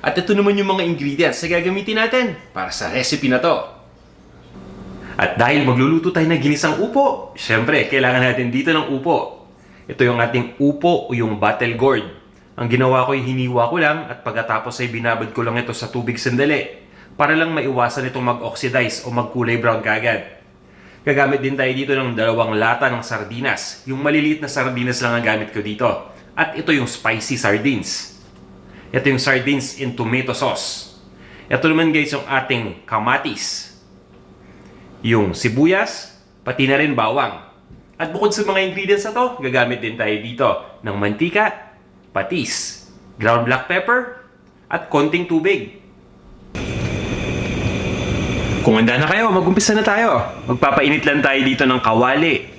At ito naman yung mga ingredients na gagamitin natin para sa recipe na to. At dahil magluluto tayo ng ginisang upo, syempre, kailangan natin dito ng upo. Ito yung ating upo o yung battle gourd. Ang ginawa ko ay hiniwa ko lang at pagkatapos ay binabad ko lang ito sa tubig sandali para lang maiwasan itong mag-oxidize o magkulay brown kagad. Gagamit din tayo dito ng 2 lata ng sardinas. Yung maliliit na sardinas lang ang gamit ko dito. At ito yung spicy sardines. Ito yung sardines in tomato sauce. Ito naman guys yung ating kamatis. Yung sibuyas, pati na rin bawang. At bukod sa mga ingredients na to, gagamit din tayo dito ng mantika, patis, ground black pepper, at konting tubig. Kung handa na kayo, mag-umpisa na tayo. Magpapainit lang tayo dito ng kawali.